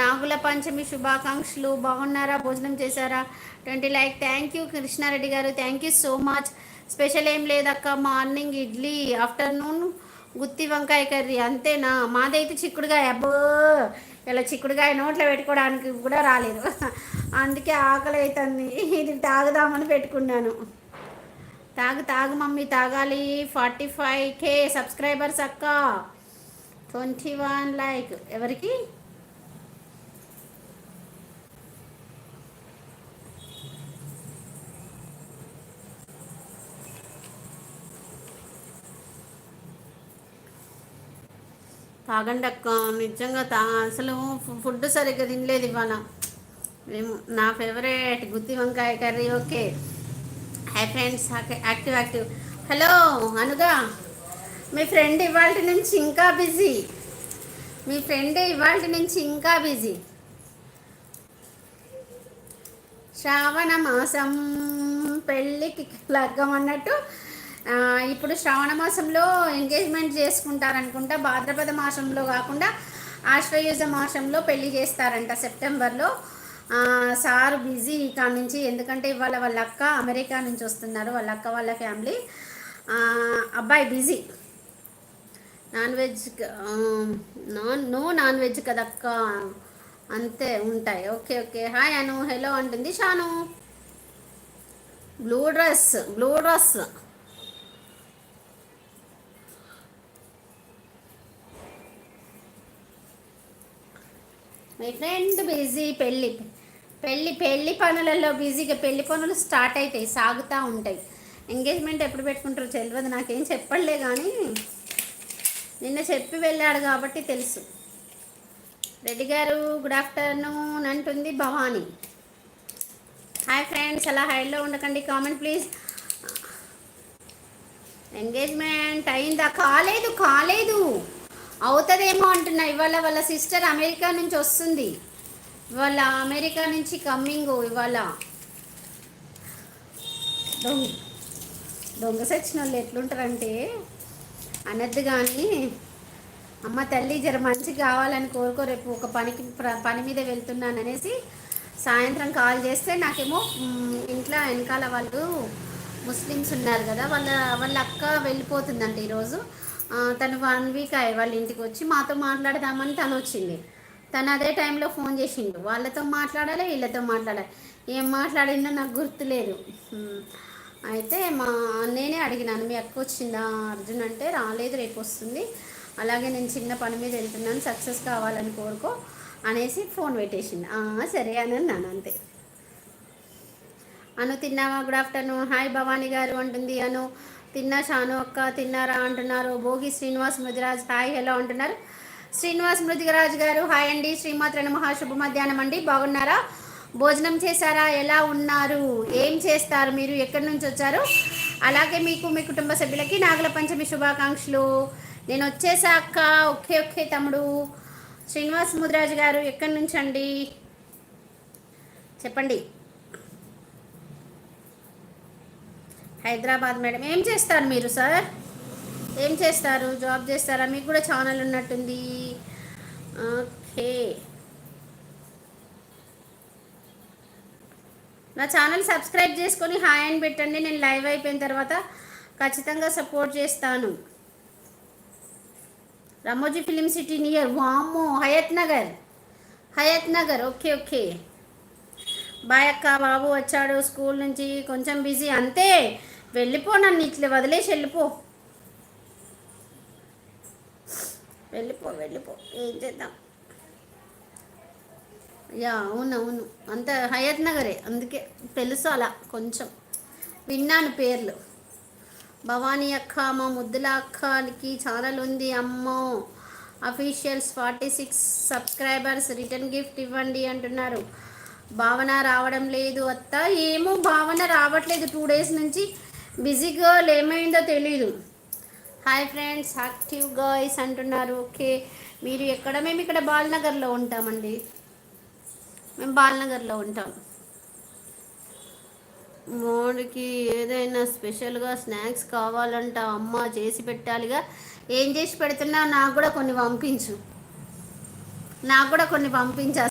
నాగుల పంచమి శుభాకాంక్షలు. బాగున్నారా? భోజనం చేశారా? 20 లైక్. థ్యాంక్ యూ కృష్ణారెడ్డి గారు, thank you so much. Special ఏం లేదక్క, మార్నింగ్ ఇడ్లీ, ఆఫ్టర్నూన్ గుత్తి వంకాయ కర్రీ అంతేనా? మాదైతే చిక్కుడుగాయ. అబ్బో, ఇలా చిక్కుడుగాయ నోట్లో పెట్టుకోవడానికి కూడా రాలేదు. అందుకే ఆకలి అవుతుంది. ఇది తాగుదామని పెట్టుకున్నాను. తాగు తాగు మమ్మీ, తాగాలి. 45K సబ్స్క్రైబర్స్ అక్క. 21 లైక్. ఎవరికి? తాగండి అక్క, నిజంగా అసలు ఫుడ్ సరిగ్గా తినలేదు ఇవాళ. మేము నా ఫేవరెట్ గుత్తి వంకాయ curry. Okay. Hi friends, active active. Hello అనుగా, మీ ఫ్రెండ్ ఇవాళ నుంచి ఇంకా బిజీ. మీ ఫ్రెండ్ ఇవాళ నుంచి ఇంకా బిజీ. శ్రావణ మాసం పెళ్ళికి లగ్గం అన్నట్టు. ఇప్పుడు శ్రావణ మాసంలో ఎంగేజ్మెంట్ చేసుకుంటారనుకుంటా. భాద్రపద మాసంలో కాకుండా ఆశ్వయుజ మాసంలో పెళ్లి చేస్తారంట, సెప్టెంబర్లో. సార్ బిజీ కాడ నుంచి, ఎందుకంటే ఇవాళ వాళ్ళ అక్క అమెరికా నుంచి వస్తున్నారు, వాళ్ళ అక్క వాళ్ళ ఫ్యామిలీ. అబ్బాయి busy. Non veg, non veg కదక్క, అంతే ఉంటాయి. Okay okay. Hi Anu, hello అంటుంది Shanu. Blue dress, blue dress. మీ ఫ్రెండ్ బిజీ. పెళ్ళి పెళ్ళి పెళ్ళి పనులలో బిజీగా. పెళ్ళి పనులు స్టార్ట్ అవుతాయి, సాగుతూ ఉంటాయి. ఎంగేజ్మెంట్ ఎప్పుడు పెట్టుకుంటారో తెలియదు, నాకేం చెప్పలే, కానీ నిన్న చెప్పి వెళ్ళాడు కాబట్టి తెలుసు. రెడ్డి గారు గుడ్ ఆఫ్టర్నూన్ అంటుంది భవానీ. హాయ్ ఫ్రెండ్స్, అలా హైలో ఉండకండి, కామెంట్ ప్లీజ్. ఎంగేజ్మెంట్ అయిందా? కాలేదు కాలేదు, అవుతుందేమో అంటున్నా. ఇవాళ వాళ్ళ సిస్టర్ అమెరికా నుంచి వస్తుంది, ఇవాళ అమెరికా నుంచి కమ్మింగ్. ఇవాళ దొంగ సచ్చిన వాళ్ళు ఎట్లుంటారంటే, అనద్దు కానీ అమ్మ తల్లి జర మంచి కావాలని కోరుకో. రేపు ఒక పని మీద వెళ్తున్నాను అనేసి సాయంత్రం కాల్ చేస్తే, నాకేమో ఇంట్లో వెనకాల వాళ్ళు ముస్లిమ్స్ ఉన్నారు కదా, వాళ్ళ అక్క వెళ్ళిపోతుందంట ఈరోజు. తను 1 వీక్ అయ్యి వాళ్ళ ఇంటికి వచ్చి మాతో మాట్లాడదామని తను వచ్చింది. తను అదే టైంలో ఫోన్ చేసిండు. వాళ్ళతో మాట్లాడాలి, వీళ్ళతో మాట్లాడాలి. ఏం మాట్లాడిందో నాకు గుర్తులేదు. అయితే నేనే అడిగినాను, మీ అక్క వచ్చిందా అర్జున్ అంటే, రాలేదు, రేపు వస్తుంది. అలాగే నేను చిన్న పని మీద వెళ్తున్నాను, సక్సెస్ కావాలని కోరుకో అనేసి ఫోన్ పెట్టేసింది. సరే అని అన్నాను, అంతే. అను తిన్నావా? Good afternoon. హాయ్ భవానీ గారు అంటుంది అను. తిన్నా షాను అక్క, తిన్నారా అంటున్నారు. భోగి శ్రీనివాస్ మృదిరాజ్ హాయ్ హలో అంటున్నారు. శ్రీనివాస్ మృదిరాజ్ గారు హాయ్ అండి. శ్రీమాత్ర నమః, శుభ మధ్యాహ్నం అండి. బాగున్నారా? భోజనం చేశారా? ఎలా ఉన్నారు? ఏం చేస్తారు మీరు? ఎక్కడి నుంచి వచ్చారు? అలాగే మీకు, మీ కుటుంబ సభ్యులకి నాగుల పంచమి శుభాకాంక్షలు. నేను వచ్చేసా అక్క. ఓకే ఓకే తమ్ముడు. శ్రీనివాస్ ముదిరాజు గారు ఎక్కడి నుంచి అండి చెప్పండి. హైదరాబాద్ మేడం. ఏం చేస్తారు మీరు సార్? ఏం చేస్తారు? జాబ్ చేస్తారా? మీకు కూడా ఛానల్ ఉన్నట్టుంది. ఓకే, నా ఛానల్ సబ్స్క్రైబ్ చేసుకొని హాయ్ అని పెట్టండి. నేను లైవ్ అయిపోయిన తర్వాత ఖచ్చితంగా సపోర్ట్ చేస్తాను. రామోజీ ఫిలిం సిటీ నియర్ వామ్మో Hayathnagar. Hayathnagar. Okay okay. Bye అక్క. బాబు వచ్చాడు స్కూల్ నుంచి, కొంచెం బిజీ అంతే. వెళ్ళిపో, నన్ను ఇట్లా వదిలేసి వెళ్ళిపో. వెళ్ళిపో వెళ్ళిపో, ఏం చేద్దాం. యా అవునవును, అంత హయత్ నగరే, అందుకే తెలుసు. అలా కొంచెం విన్నాను పేర్లు. భవానీ అక్క, మా ముద్దుల అక్కకి ఛానల్ ఉంది అమ్మో. Officials 46 subscribers. రిటర్న్ గిఫ్ట్ ఇవ్వండి అంటున్నారు. భావన రావడం లేదు అత్త. ఏమో భావన రావట్లేదు 2 డేస్ నుంచి. బిజీ గర్ల్, ఏమైందో తెలీదు. హాయ్ ఫ్రెండ్స్, యాక్టివ్ గాయ్స్ అంటున్నారు. ఓకే, మీరు ఎక్కడ? మేము ఇక్కడ బాలనగర్లో ఉంటామండి. మేము బాలనగర్లో ఉంటాం. మోడికి ఏదైనా స్పెషల్గా స్నాక్స్ కావాలంట, అమ్మ చేసి పెట్టాలిగా. ఏం చేసి పెడుతున్నా? నాకు కూడా కొన్ని పంపించు, నాకు కూడా కొన్ని పంపించు.